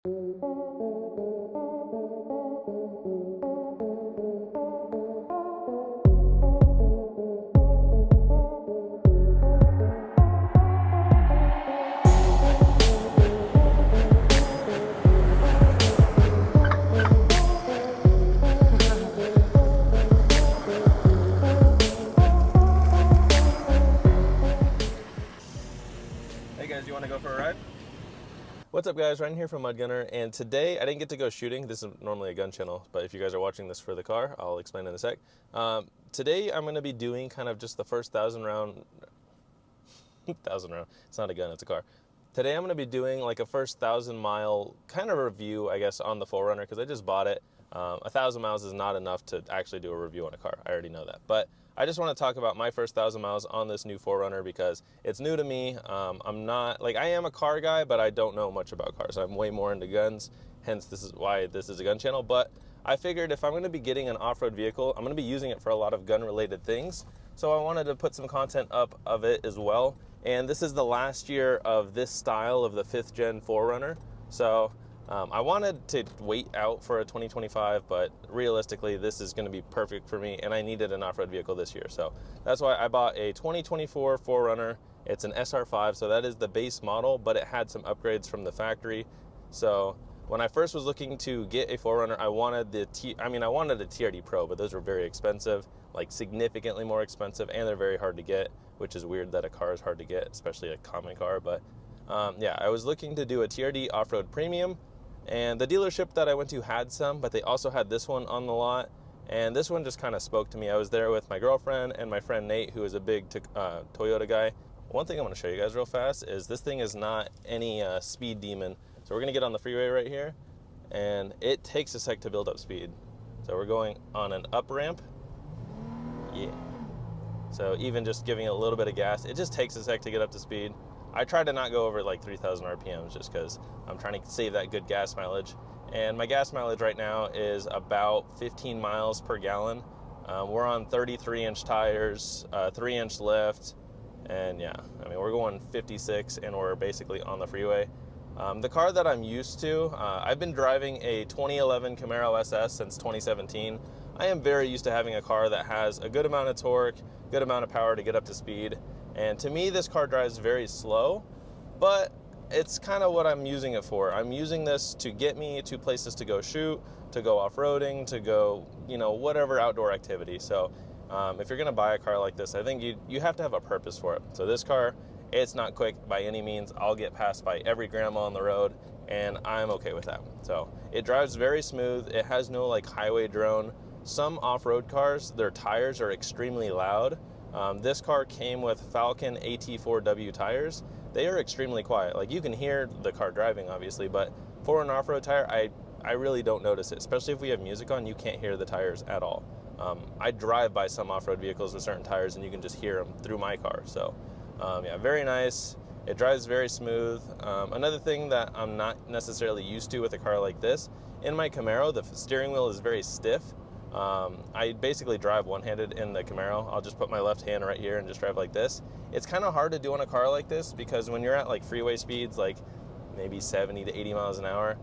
Hey guys, you want to go for a ride? What's up guys, Ryan here from Mud Gunner, and today I didn't get to go shooting. This is normally a gun channel, but if you guys are watching this for the car, I'll explain in a sec. Today I'm going to be doing kind of just the first 1,000 round, it's not a gun, it's a car. Today I'm going to be doing like a first 1,000 mile kind of review, I guess, on the 4Runner, because I just bought it. 1,000 miles is not enough to actually do a review on a car. I already know that. But I just want to talk about my first 1,000 miles on this new 4Runner because it's new to me. I'm not, like, I am a car guy, but I don't know much about cars. I'm way more into guns, hence this is why this is a gun channel. But I figured if I'm going to be getting an off-road vehicle, I'm going to be using it for a lot of gun-related things. So I wanted to put some content up of it as well. And this is the last year of this style of the 5th gen 4Runner. So I wanted to wait out for a 2025, but realistically, this is going to be perfect for me, and I needed an off-road vehicle this year. So that's why I bought a 2024 4Runner. It's an SR5, so that is the base model, but it had some upgrades from the factory. So when I first was looking to get a 4Runner, I wanted a TRD Pro, but those were very expensive, like significantly more expensive, and they're very hard to get, which is weird that a car is hard to get, especially a common car. But yeah, I was looking to do a TRD off-road premium. And the dealership that I went to had some, but they also had this one on the lot. And this one just kind of spoke to me. I was there with my girlfriend and my friend Nate, who is a big Toyota guy. One thing I'm going to show you guys real fast is this thing is not any speed demon. So we're going to get on the freeway right here, and it takes a sec to build up speed. So we're going on an up ramp. Yeah. So even just giving it a little bit of gas, it just takes a sec to get up to speed. I try to not go over like 3,000 RPMs just because I'm trying to save that good gas mileage. And my gas mileage right now is about 15 miles per gallon. We're on 33-inch tires, 3-inch lift, and yeah, I mean, we're going 56 and we're basically on the freeway. The car that I'm used to, I've been driving a 2011 Camaro SS since 2017. I am very used to having a car that has a good amount of torque, good amount of power to get up to speed. And to me, this car drives very slow, but it's kind of what I'm using it for. I'm using this to get me to places to go shoot, to go off-roading, to go, you know, whatever outdoor activity. So if you're gonna buy a car like this, I think you have to have a purpose for it. So this car, it's not quick by any means. I'll get passed by every grandma on the road, and I'm okay with that. So it drives very smooth. It has no like highway drone. Some off-road cars, their tires are extremely loud. This car came with Falcon AT4W tires. They are extremely quiet. Like, you can hear the car driving, obviously, but for an off-road tire, I really don't notice it. Especially if we have music on, you can't hear the tires at all. I drive by some off-road vehicles with certain tires, and you can just hear them through my car. So, yeah, very nice. It drives very smooth. Another thing that I'm not necessarily used to with a car like this, in my Camaro, the steering wheel is very stiff. I basically drive one-handed in the Camaro. I'll just put my left hand right here and just drive like this. It's kind of hard to do on a car like this because when you're at like freeway speeds, like maybe 70 to 80 miles an hour,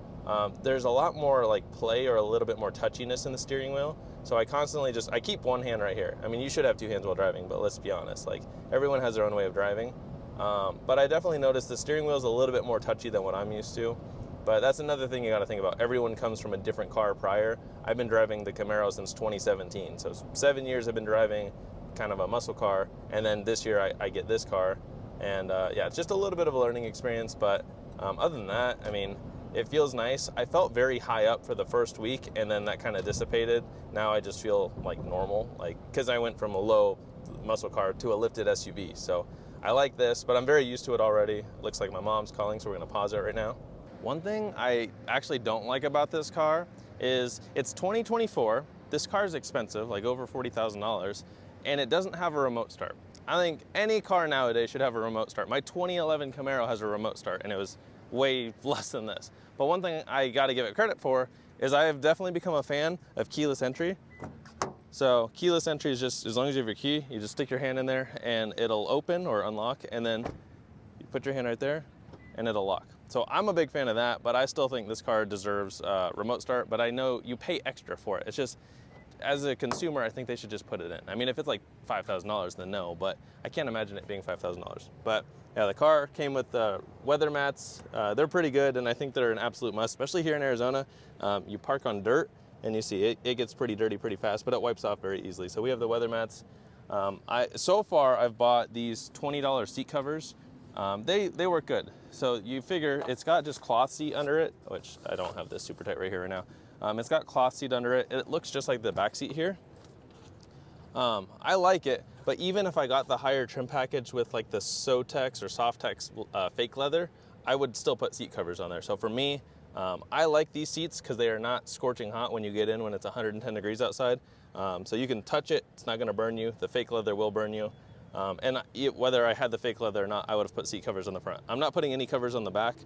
there's a lot more like play or a little bit more touchiness in the steering wheel. So I constantly I keep one hand right here. I mean, you should have two hands while driving, but let's be honest, like everyone has their own way of driving. But I definitely noticed the steering wheel is a little bit more touchy than what I'm used to. But that's another thing you got to think about. Everyone comes from a different car prior. I've been driving the Camaro since 2017. So 7 years I've been driving kind of a muscle car. And then this year I get this car. And yeah, it's just a little bit of a learning experience. But other than that, I mean, it feels nice. I felt very high up for the first week, and then that kind of dissipated. Now I just feel like normal, like because I went from a low muscle car to a lifted SUV. So I like this, but I'm very used to it already. Looks like my mom's calling, so we're going to pause it right now. One thing I actually don't like about this car is it's 2024. This car is expensive, like over $40,000, and it doesn't have a remote start. I think any car nowadays should have a remote start. My 2011 Camaro has a remote start, and it was way less than this. But one thing I got to give it credit for is I have definitely become a fan of keyless entry. So keyless entry is just, as long as you have your key, you just stick your hand in there and it'll open or unlock, and then you put your hand right there and it'll lock. So I'm a big fan of that, but I still think this car deserves remote start, but I know you pay extra for it. It's just, as a consumer, I think they should just put it in. I mean, if it's like $5,000, then no, but I can't imagine it being $5,000. But yeah, the car came with weather mats. They're pretty good, and I think they're an absolute must, especially here in Arizona. You park on dirt, and you see it gets pretty dirty pretty fast, but it wipes off very easily. So we have the weather mats. So far, I've bought these $20 seat covers. They work good. So you figure it's got just cloth seat under it, which I don't have this super tight right here right now. It's got cloth seat under it. It looks just like the back seat here. I like it, but even if I got the higher trim package with like the Sotex or Softex fake leather, I would still put seat covers on there. So for me, I like these seats because they are not scorching hot when you get in when it's 110 degrees outside. So you can touch it, it's not gonna burn you. The fake leather will burn you. Whether I had the fake leather or not, I would have put seat covers on the front. I'm not putting any covers on the back.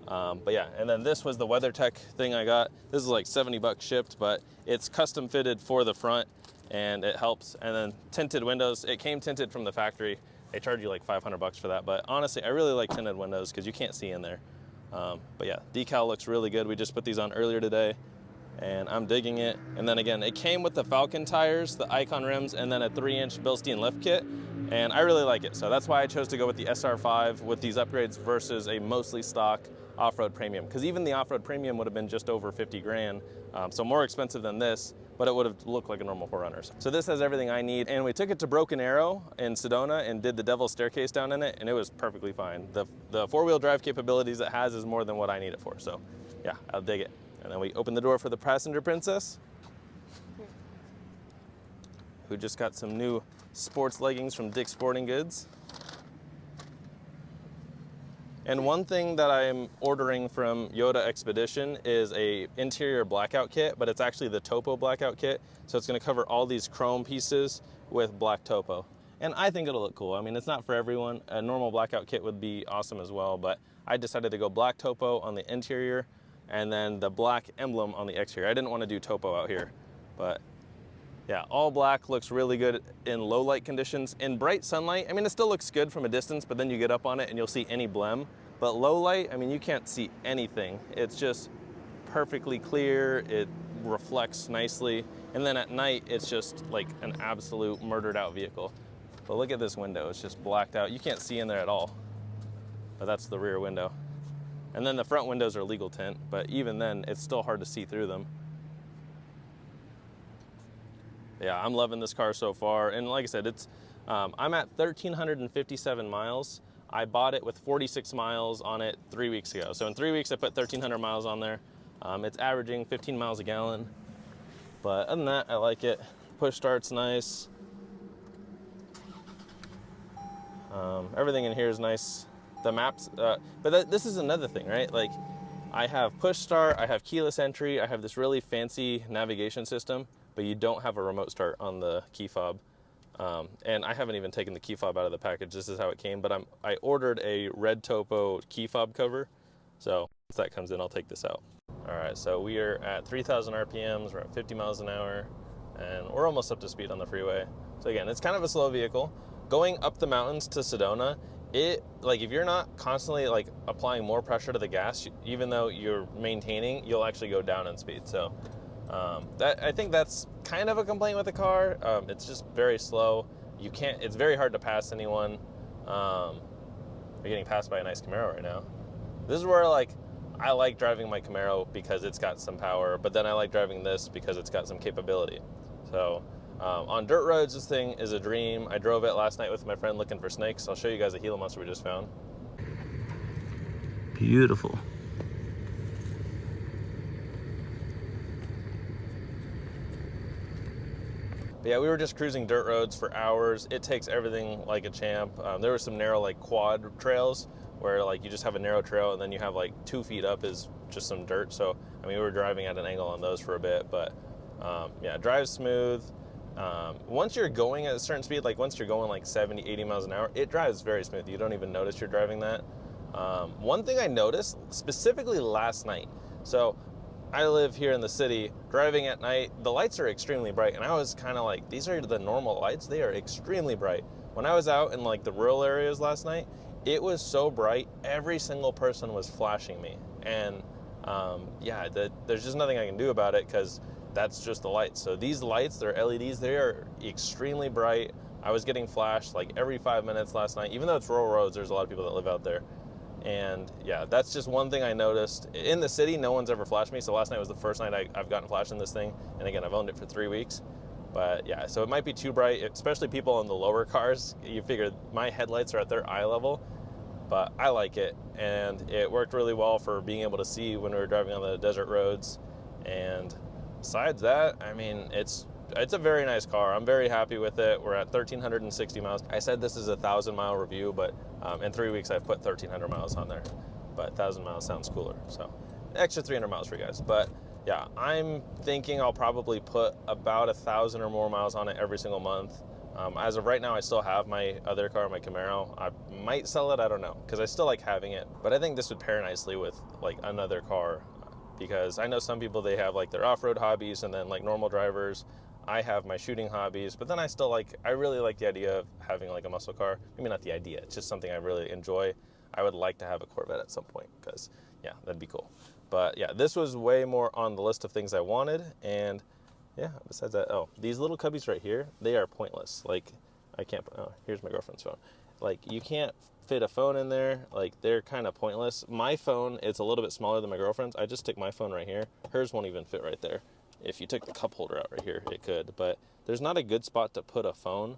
But yeah, and then this was the WeatherTech thing I got. This is like 70 bucks shipped, but it's custom fitted for the front and it helps. And then tinted windows, it came tinted from the factory. They charge you like 500 bucks for that. But honestly, I really like tinted windows because you can't see in there. But yeah, decal looks really good. We just put these on earlier today and I'm digging it. And then again, it came with the Falcon tires, the Icon rims, and then a 3-inch Bilstein lift kit. And I really like it. So that's why I chose to go with the SR5 with these upgrades versus a mostly stock off-road premium. Because even the off-road premium would have been just over 50 grand. So more expensive than this, but it would have looked like a normal 4Runner. So this has everything I need. And we took it to Broken Arrow in Sedona and did the Devil's Staircase down in it, and it was perfectly fine. The four-wheel drive capabilities it has is more than what I need it for. So yeah, I'll dig it. And then we open the door for the passenger princess, who just got some new sports leggings from Dick's Sporting Goods. And one thing that I'm ordering from Yoda Expedition is a interior blackout kit, but it's actually the topo blackout kit. So it's gonna cover all these chrome pieces with black topo. And I think it'll look cool. I mean, it's not for everyone. A normal blackout kit would be awesome as well, but I decided to go black topo on the interior and then the black emblem on the exterior. I didn't want to do topo out here, but yeah, all black looks really good in low light conditions. In bright sunlight, I mean, it still looks good from a distance, but then you get up on it and you'll see any blem. But low light, I mean, you can't see anything. It's just perfectly clear. It reflects nicely. And then at night, it's just like an absolute murdered out vehicle. But look at this window, it's just blacked out. You can't see in there at all, but that's the rear window. And then the front windows are legal tint, but even then, it's still hard to see through them. Yeah, I'm loving this car so far. And like I said, I'm at 1,357 miles. I bought it with 46 miles on it 3 weeks ago. So in 3 weeks, I put 1,300 miles on there. It's averaging 15 miles a gallon. But other than that, I like it. Push start's nice. Everything in here is nice. The maps, this is another thing, right? Like, I have push start, I have keyless entry, I have this really fancy navigation system, but you don't have a remote start on the key fob. And I haven't even taken the key fob out of the package. This is how it came, but I ordered a red topo key fob cover. So once that comes in, I'll take this out. All right, so we are at 3,000 RPMs, we're at 50 miles an hour, and we're almost up to speed on the freeway. So again, it's kind of a slow vehicle. Going up the mountains to Sedona, if you're not constantly like applying more pressure to the gas, even though you're maintaining, you'll actually go down in speed. So I think that's kind of a complaint with the car. It's just very slow. It's very hard to pass anyone. You're getting passed by a nice Camaro right now. This is where I like driving my Camaro because it's got some power, but then I like driving this because it's got some capability. So on dirt roads, this thing is a dream. I drove it last night with my friend looking for snakes. I'll show you guys a Gila monster we just found. Beautiful. But yeah, we were just cruising dirt roads for hours. It takes everything like a champ. There were some narrow quad trails where you just have a narrow trail and then you have 2 feet up is just some dirt. So, I mean, we were driving at an angle on those for a bit, but yeah, drives smooth. Once you're going at a certain speed, once you're going 70, 80 miles an hour, it drives very smooth. You don't even notice you're driving that. One thing I noticed, specifically last night, so I live here in the city, driving at night, the lights are extremely bright, and I was kind of these are the normal lights, they are extremely bright. When I was out in the rural areas last night, it was so bright. Every single person was flashing me. And yeah, there's just nothing I can do about it because that's just the lights. So these lights, they're LEDs, they are extremely bright. I was getting flashed like every 5 minutes last night. Even though it's rural roads, there's a lot of people that live out there. And yeah, that's just one thing I noticed. In the city, no one's ever flashed me. So last night was the first night I've gotten flashed in this thing. And again, I've owned it for 3 weeks. But yeah, so it might be too bright, especially people in the lower cars. You figure my headlights are at their eye level, but I like it. And it worked really well for being able to see when we were driving on the desert roads. And besides that, I mean, it's a very nice car. I'm very happy with it. We're at 1,360 miles. I said this is a 1,000-mile review, but in 3 weeks I've put 1,300 miles on there. But 1,000 miles sounds cooler, so extra 300 miles for you guys. But yeah, I'm thinking I'll probably put about 1,000 or more miles on it every single month. As of right now, I still have my other car, my Camaro. I might sell it, I don't know, because I still like having it. But I think this would pair nicely with like another car, because I know some people, they have like their off-road hobbies and then like normal drivers. I have my shooting hobbies, but then I really like the idea of having like a muscle car. Maybe not the idea, it's just something I really enjoy. I would like to have a Corvette at some point because, yeah, that'd be cool. But yeah, this was way more on the list of things I wanted. And yeah, besides that, oh, these little cubbies right here, they are pointless. Like, I can't, oh, here's my girlfriend's phone. Like, you can't fit a phone in there. Like, they're kind of pointless. My phone, it's a little bit smaller than my girlfriend's. I just stick my phone right here. Hers won't even fit right there. If you took the cup holder out right here, it could, but there's not a good spot to put a phone.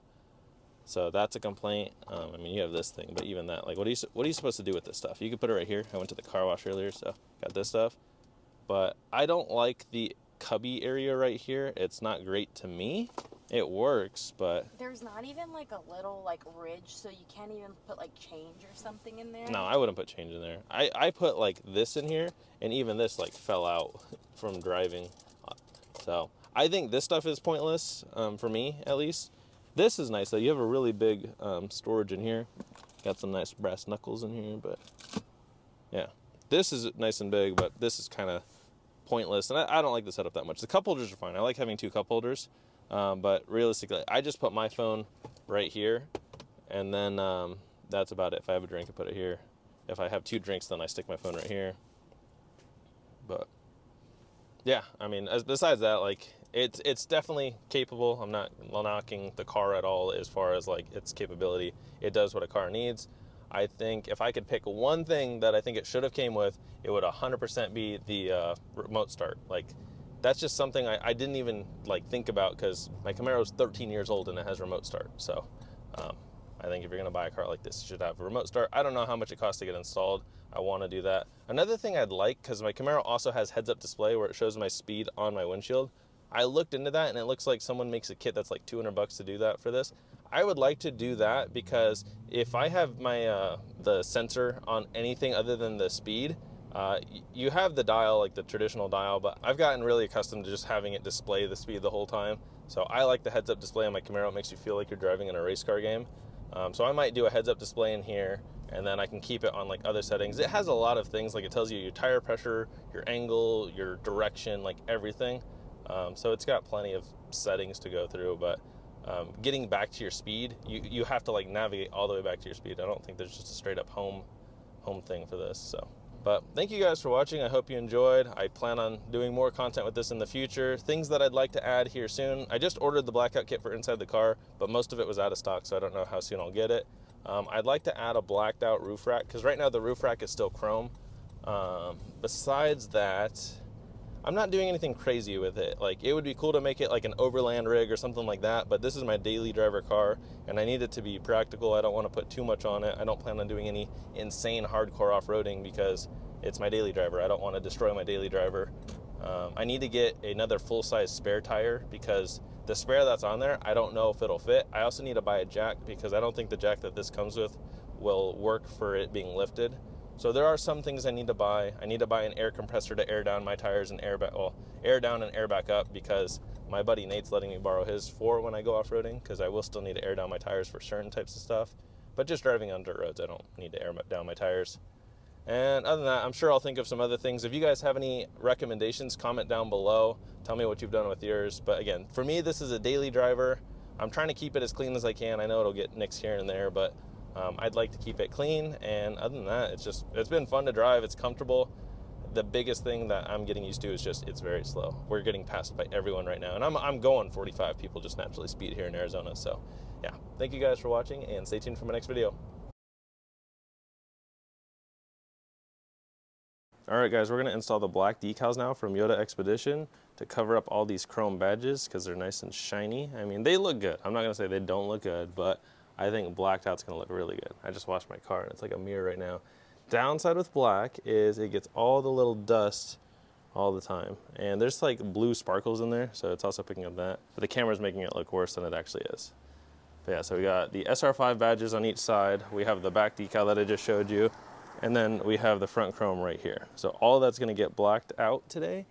So that's a complaint. I mean, you have this thing, but even that, like, what are you supposed to do with this stuff? You could put it right here. I went to the car wash earlier, so got this stuff. But I don't like the cubby area right here. It's not great to me. It works, but there's not even like a little like ridge, so you can't even put like change or something in there. No, I wouldn't put change in there. I put like this in here, and even this like fell out from driving. So I think this stuff is pointless, for me at least. This is nice though. You have a really big storage in here. Got some nice brass knuckles in here, but yeah. This is nice and big, but this is kind of pointless. And I don't like the setup that much. The cup holders are fine. I like having 2 cup holders. But realistically, I just put my phone right here. And then that's about it. If I have a drink, I put it here. If I have 2 drinks, then I stick my phone right here. But yeah, I mean, besides that, like, it's definitely capable. I'm not knocking the car at all as far as like its capability. It does what a car needs. I think if I could pick one thing that I think it should have came with, it would 100% be the remote start. Like, that's just something I didn't even like think about, because my Camaro's 13 years old and it has remote start. So I think if you're going to buy a car like this, you should have a remote start. I don't know how much it costs to get installed. I want to do that. Another thing I'd like, because my Camaro also has heads-up display where it shows my speed on my windshield. I looked into that, and it looks like someone makes a kit that's like $200 to do that for this. I would like to do that, because if I have my the sensor on anything other than the speed, you have the dial, like the traditional dial, but I've gotten really accustomed to just having it display the speed the whole time. So I like the heads-up display on my Camaro. It makes you feel like you're driving in a race car game. So I might do a heads-up display in here, and then I can keep it on like other settings. It has a lot of things, like it tells you your tire pressure, your angle, your direction, like everything. So it's got plenty of settings to go through, but getting back to your speed, you have to like navigate all the way back to your speed. I don't think there's just a straight up home thing for this. So, but thank you guys for watching. I hope you enjoyed. I plan on doing more content with this in the future. Things that I'd like to add here soon. I just ordered the Blackout kit for inside the car, but most of it was out of stock, so I don't know how soon I'll get it. I'd like to add a blacked out roof rack, because right now the roof rack is still chrome. Besides that, I'm not doing anything crazy with it. Like, it would be cool to make it like an overland rig or something like that, but this is my daily driver car, and I need it to be practical. I don't want to put too much on it. I don't plan on doing any insane hardcore off-roading, because it's my daily driver. I don't want to destroy my daily driver. I need to get another full-size spare tire, because the spare that's on there, I don't know if it'll fit. I also need to buy a jack, because I don't think the jack that this comes with will work for it being lifted. So there are some things I need to buy. I need to buy an air compressor to air down my tires and air down and air back up, because my buddy Nate's letting me borrow his for when I go off-roading, because I will still need to air down my tires for certain types of stuff. But just driving on dirt roads, I don't need to air down my tires. And other than that, I'm sure I'll think of some other things. If you guys have any recommendations, comment down below. Tell me what you've done with yours. But again, for me, this is a daily driver. I'm trying to keep it as clean as I can. I know it'll get nicks here and there, but I'd like to keep it clean, and other than that, it's been fun to drive. It's comfortable. The biggest thing that I'm getting used to is just it's very slow. We're getting passed by everyone right now, and I'm going 45. People just naturally speed here in Arizona. So yeah, thank you guys for watching, and stay tuned for my next video. All right, guys, we're gonna install the black decals now from Yoda Expedition to cover up all these chrome badges because they're nice and shiny. I mean, they look good. I'm not gonna say they don't look good, but I think blacked out's gonna look really good. I just washed my car and it's like a mirror right now. Downside with black is it gets all the little dust all the time. And there's like blue sparkles in there, so it's also picking up that. But the camera's making it look worse than it actually is. But yeah, so we got the SR5 badges on each side. We have the back decal that I just showed you. And then we have the front chrome right here. So all that's gonna get blacked out today,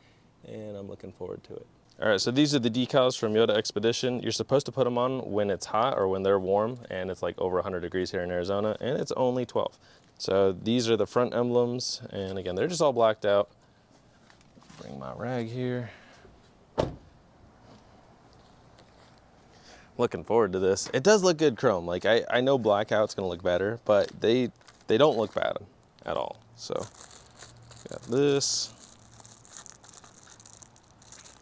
and I'm looking forward to it. All right, so these are the decals from Yoda Expedition. You're supposed to put them on when it's hot or when they're warm, and it's like over 100 degrees here in Arizona, and it's only 12. So these are the front emblems, and again, they're just all blacked out. Bring my rag here. Looking forward to this. It does look good chrome. Like I know blackout's gonna look better, but they don't look bad at all. So got this.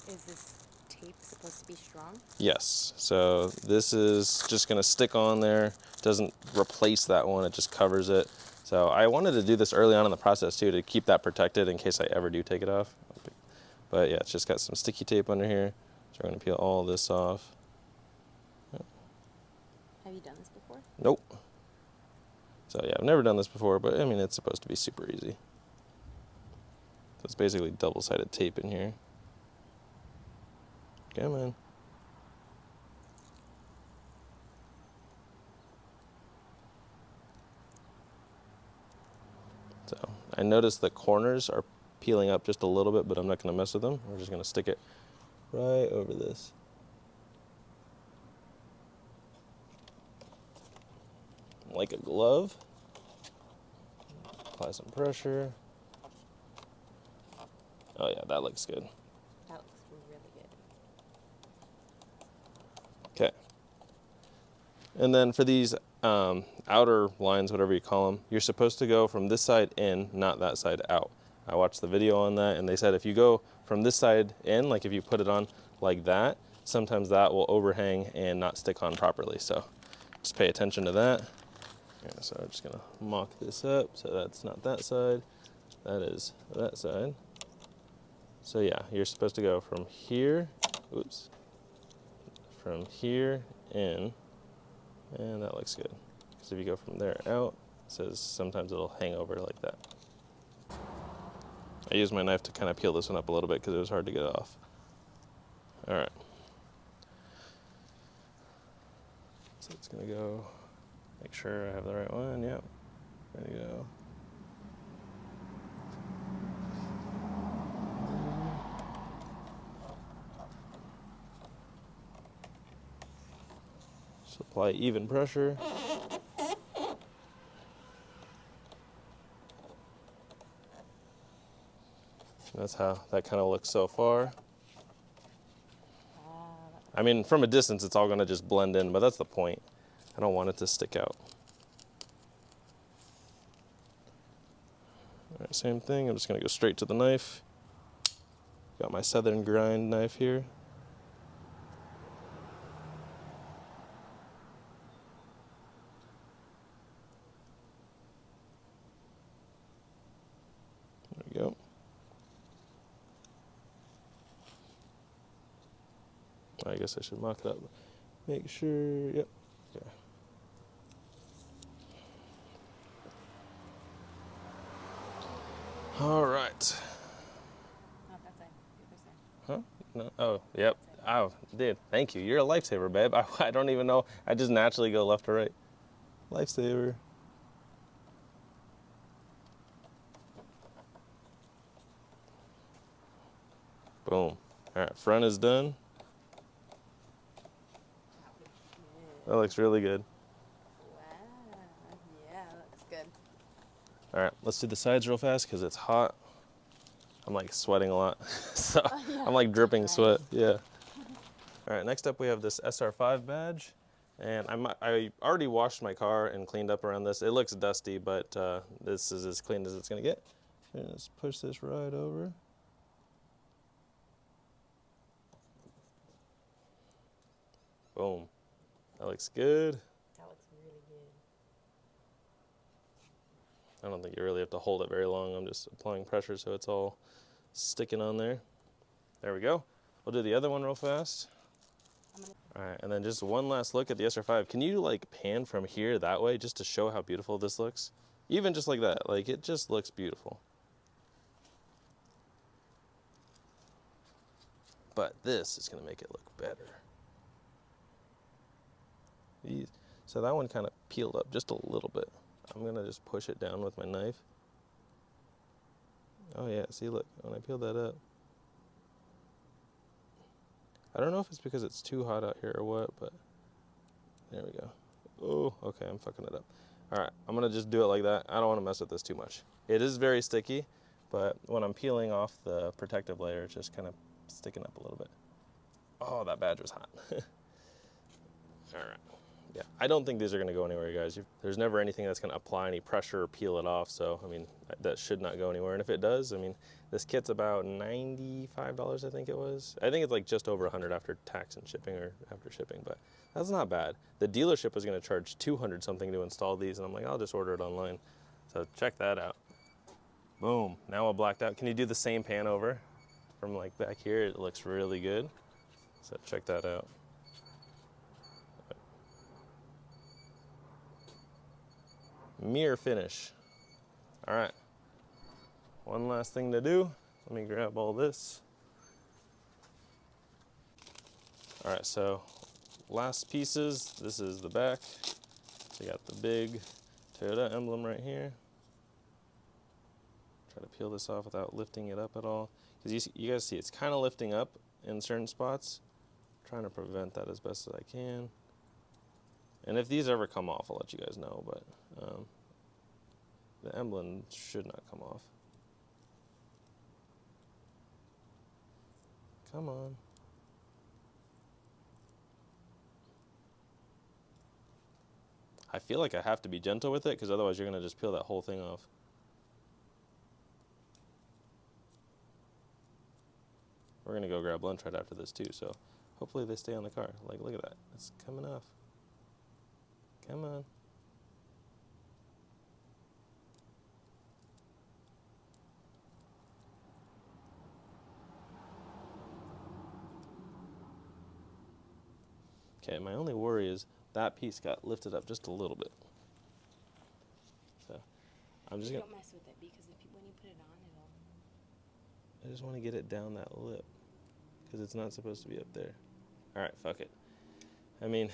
Is this tape supposed to be strong? Yes. So this is just gonna stick on there. Doesn't replace that one. It just covers it. So I wanted to do this early on in the process too to keep that protected in case I ever do take it off. But yeah, it's just got some sticky tape under here. So we're gonna peel all this off. Have you done this before? Nope. So yeah, I've never done this before, but I mean, it's supposed to be super easy. So it's basically double-sided tape in here. Come on. So I noticed the corners are peeling up just a little bit, but I'm not gonna mess with them. We're just gonna stick it right over this. Like a glove. Apply some pressure. Oh yeah, that looks good. That looks really good. Okay. And then for these outer lines, whatever you call them, you're supposed to go from this side in, not that side out. I watched the video on that, and they said if you go from this side in, like if you put it on like that, sometimes that will overhang and not stick on properly. So just pay attention to that. Yeah, so I'm just gonna mock this up so that's not that side, that is that side. So yeah, you're supposed to go from here, oops, from here in, and that looks good. Because if you go from there out, it says sometimes it'll hang over like that. I used my knife to kind of peel this one up a little bit because it was hard to get off. All right. So it's gonna go. Make sure I have the right one, yep. Ready to go. Just apply even pressure. That's how that kind of looks so far. I mean, from a distance, it's all gonna just blend in, but that's the point. I don't want it to stick out. All right, same thing. I'm just gonna go straight to the knife. Got my Southern grind knife here. There we go. I guess I should mock it up. Make sure, yep. Okay. All right. Not that side. The other side. Huh? No. Oh, yep. Oh, dude, thank you. You're a lifesaver, babe. I don't even know. I just naturally go left to right. Lifesaver. Boom. All right, front is done. That looks really good. Wow. Yeah, that looks good. All right, let's do the sides real fast because it's hot. I'm like sweating a lot. So Yeah. I'm like dripping Nice. sweat. Yeah. All right, next up we have this SR5 badge. And I already washed my car and cleaned up around this. It looks dusty, but this is as clean as it's gonna get. And let's push this right over. Boom. That looks good. That looks really good. I don't think you really have to hold it very long. I'm just applying pressure so it's all sticking on there. There we go. We'll do the other one real fast. All right, and then just one last look at the SR5. Can you like pan from here that way just to show how beautiful this looks? Even just like that, like it just looks beautiful. But this is gonna make it look better. So that one kind of peeled up just a little bit. I'm gonna just push it down with my knife. Oh yeah, see, look, when I peel that up. I don't know if it's because it's too hot out here or what, but there we go. Oh, okay, I'm fucking it up. All right, I'm gonna just do it like that. I don't wanna mess with this too much. It is very sticky, but when I'm peeling off the protective layer, it's just kind of sticking up a little bit. Oh, that badge was hot. All right. Yeah, I don't think these are gonna go anywhere, guys. There's never anything that's gonna apply any pressure or peel it off, so, I mean, that should not go anywhere. And if it does, I mean, this kit's about $95, I think it was. I think it's like just over 100 after tax and shipping, or after shipping, but that's not bad. The dealership was gonna charge 200 something to install these, and I'm like, I'll just order it online. So check that out. Boom, now all blacked out. Can you do the same pan over from like back here? It looks really good. So check that out. Mirror finish. All right, one last thing to do. Let me grab all this. All right, so last pieces. This is the back. So you got the big Toyota emblem right here. Try to peel this off without lifting it up at all. Because you guys see it's kind of lifting up in certain spots. I'm trying to prevent that as best as I can. And if these ever come off, I'll let you guys know, but the emblem should not come off. Come on. I feel like I have to be gentle with it, because otherwise you're going to just peel that whole thing off. We're going to go grab lunch right after this too, so hopefully they stay on the car. Like, look at that. It's coming off. Come on. Okay, my only worry is that piece got lifted up just a little bit. So I'm just gonna. Don't mess with it, because when you put it on, it'll. I just want to get it down that lip, because it's not supposed to be up there. All right, fuck it. I mean,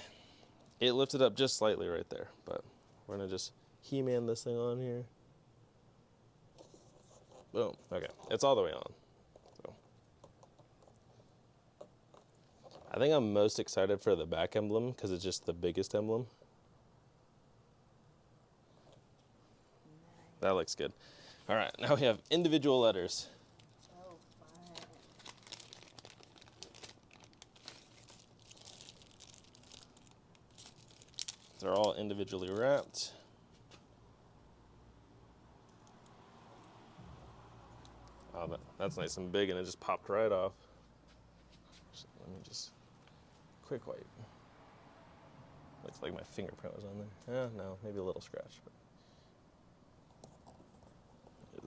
it lifted up just slightly right there, but we're gonna just He-Man this thing on here. Boom. Okay, it's all the way on. So I think I'm most excited for the back emblem, because it's just the biggest emblem. That looks good. All right, now we have individual letters. Oh, fun. They're all individually wrapped. Oh, that's nice and big, and it just popped right off. Let me just quick wipe. Looks like my fingerprint was on there. No, maybe a little scratch. But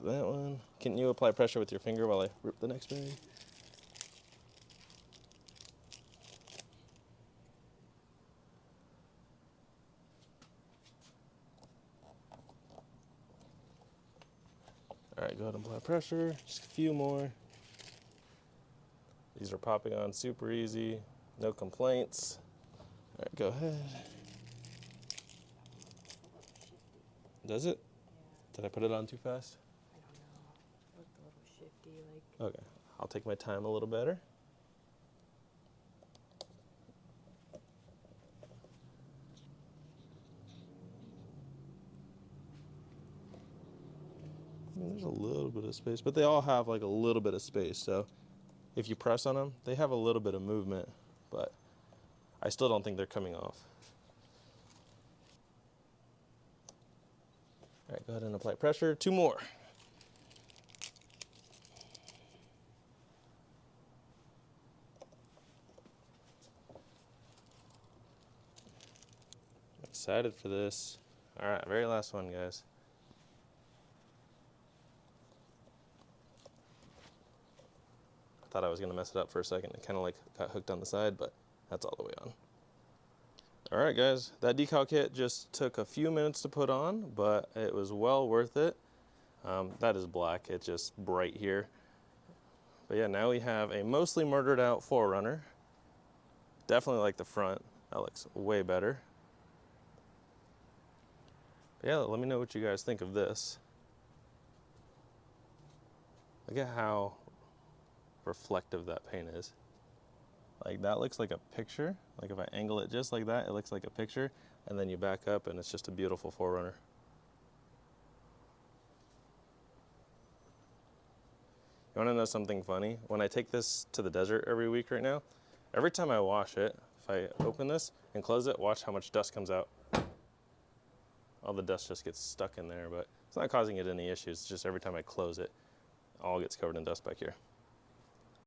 there's that one. Can you apply pressure with your finger while I rip the next bag? All right, go ahead and apply pressure. Just a few more. These are popping on super easy. No complaints. All right, go ahead. Does it? Yeah. Did I put it on too fast? I don't know. It looked a little shifty, like. Okay, I'll take my time a little better. I mean, there's a little bit of space, but they all have like a little bit of space. So if you press on them, they have a little bit of movement, but I still don't think they're coming off. All right, go ahead and apply pressure. 2 more. Excited for this. All right, very last one, guys. I thought I was gonna mess it up for a second. It kind of like got hooked on the side, but that's all the way on. All right, guys, that decal kit just took a few minutes to put on, but it was well worth it. That is black, it's just bright here. But yeah, now we have a mostly murdered out 4Runner. Definitely like the front, that looks way better. But yeah, let me know what you guys think of this. Look at how reflective that paint is. Like that looks like a picture. Like if I angle it just like that, it looks like a picture. And then you back up and it's just a beautiful 4Runner. You wanna know something funny? When I take this to the desert every week right now, every time I wash it, if I open this and close it, watch how much dust comes out. All the dust just gets stuck in there, but it's not causing it any issues. It's just every time I close it, all gets covered in dust back here.